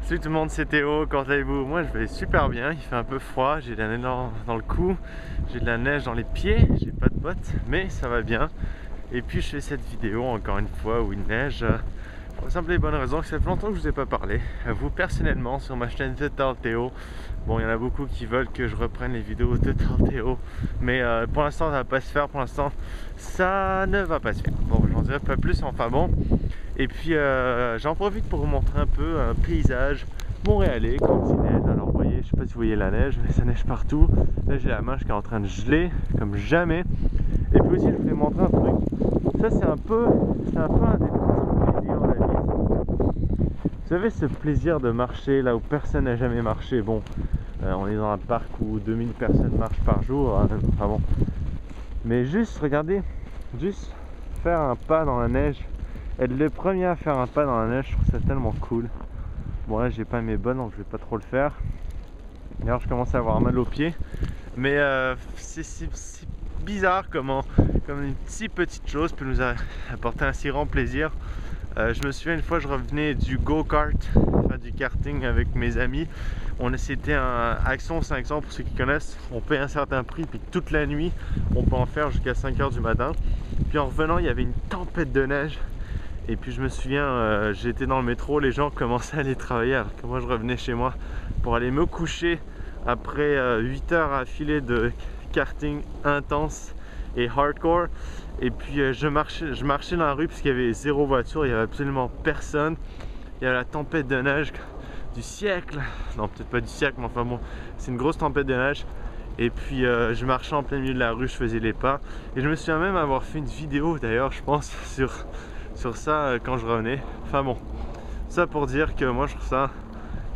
Salut tout le monde, c'est Théo, comment allez-vous? Moi je vais super bien, il fait un peu froid, j'ai de la neige dans le cou, j'ai de la neige dans les pieds, j'ai pas de bottes, mais ça va bien. Et puis je fais cette vidéo encore une fois où il neige, pour la simple et bonne raison que ça fait longtemps que je vous ai pas parlé. Vous personnellement sur ma chaîne Total Théo, bon il y en a beaucoup qui veulent que je reprenne les vidéos Total Théo, mais pour l'instant ça va pas se faire, pour l'instant ça ne va pas se faire. Bon j'en dirai pas plus, enfin bon. Et puis j'en profite pour vous montrer un peu un paysage montréalais quand il neige. Alors vous voyez, je sais pas si vous voyez la neige, mais ça neige partout. Là j'ai la manche qui est en train de geler comme jamais. Et puis aussi je voulais montrer un truc. Ça c'est un peu un des petits plaisirs de la vie. Vous savez ce plaisir de marcher là où personne n'a jamais marché. Bon, on est dans un parc où 2000 personnes marchent par jour. Enfin bon. Mais juste regardez, juste faire un pas dans la neige. Être le premier à faire un pas dans la neige, je trouve ça tellement cool. Bon là j'ai pas mes bonnes donc je vais pas trop le faire. D'ailleurs je commence à avoir mal aux pieds. Mais c'est bizarre comme une si petite chose peut nous apporter un si grand plaisir. Je me souviens une fois je revenais du go-kart, enfin du karting avec mes amis. C'était un Action 500 pour ceux qui connaissent. On paye un certain prix puis toute la nuit on peut en faire jusqu'à 5 h du matin. Puis en revenant il y avait une tempête de neige. Et puis je me souviens, j'étais dans le métro, les gens commençaient à aller travailler alors que moi je revenais chez moi pour aller me coucher après 8 heures affilées de karting intense et hardcore. Et puis je marchais dans la rue parce qu'il y avait zéro voiture, il n'y avait absolument personne. Il y avait la tempête de neige du siècle, non peut-être pas du siècle mais enfin bon, c'est une grosse tempête de neige. Et puis je marchais en plein milieu de la rue, je faisais les pas. Et je me souviens même avoir fait une vidéo d'ailleurs je pense sur ça quand je revenais. Enfin bon, ça pour dire que moi je trouve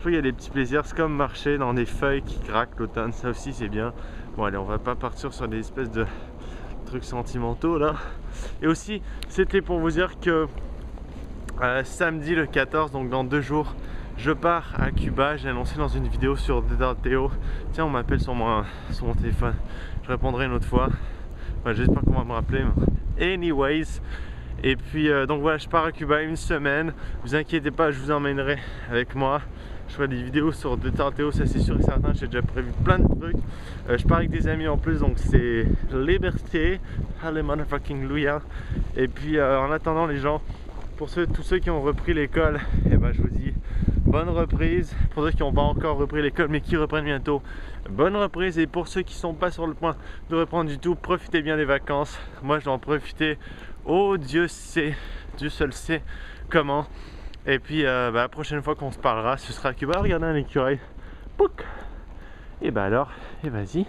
qu'il y a des petits plaisirs. C'est comme marcher dans des feuilles qui craquent l'automne, ça aussi c'est bien. Bon allez, on va pas partir sur des espèces de trucs sentimentaux là. Et aussi c'était pour vous dire que samedi le 14, donc dans 2 jours, je pars à Cuba. J'ai annoncé dans une vidéo sur Théo. Tiens, on m'appelle sur mon téléphone, je répondrai une autre fois. Enfin, j'espère qu'on va me rappeler. Anyways, et puis donc voilà, je pars à Cuba une semaine. Vous inquiétez pas, je vous emmènerai avec moi. Je ferai des vidéos sur Théo, ça c'est sûr et certain. J'ai déjà prévu plein de trucs. Je pars avec des amis en plus, donc c'est liberté. Allez motherfucking Et puis en attendant les gens, pour tous ceux qui ont repris l'école, et ben je vous dis bonne reprise. Pour ceux qui n'ont pas encore repris l'école mais qui reprennent bientôt, bonne reprise. Et pour ceux qui ne sont pas sur le point de reprendre du tout, profitez bien des vacances. Moi je dois en profiter. Oh Dieu sait, Dieu seul sait comment. Et puis la prochaine fois qu'on se parlera, ce sera à Cuba. Regardez un écureuil. Pouc. Et bah alors, et vas-y.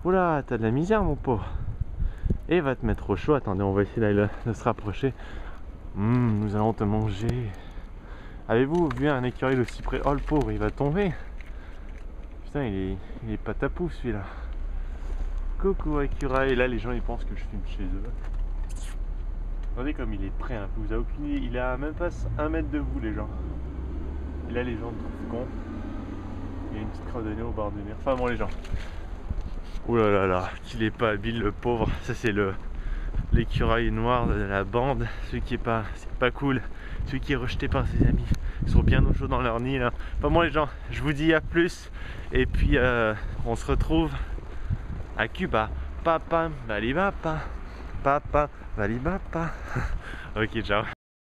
Oula, t'as de la misère mon pauvre. Et va te mettre au chaud. Attendez, on va essayer d'aller de se rapprocher. Nous allons te manger. Avez-vous vu un écureuil aussi près? Oh le pauvre, il va tomber. Putain, il est pas tapou celui-là. Coucou écureuil. Et là les gens ils pensent que je filme chez eux. Regardez comme il est prêt, hein. Vous avez aucune idée. Il est à même pas 1 mètre de vous les gens. Et là les gens me trouvent con. Il y a une petite crotte de nez au bord du mur. Enfin bon les gens. Ouh là là là, qu'il est pas habile le pauvre. Ça c'est l'écureuil noir de la bande, celui qui est pas cool, celui qui est rejeté par ses amis, ils sont bien au chaud dans leur nid là. Enfin bon les gens, je vous dis à plus, et puis on se retrouve à Cuba. Papa, valibapa, papa, valibapa. Ok, ciao.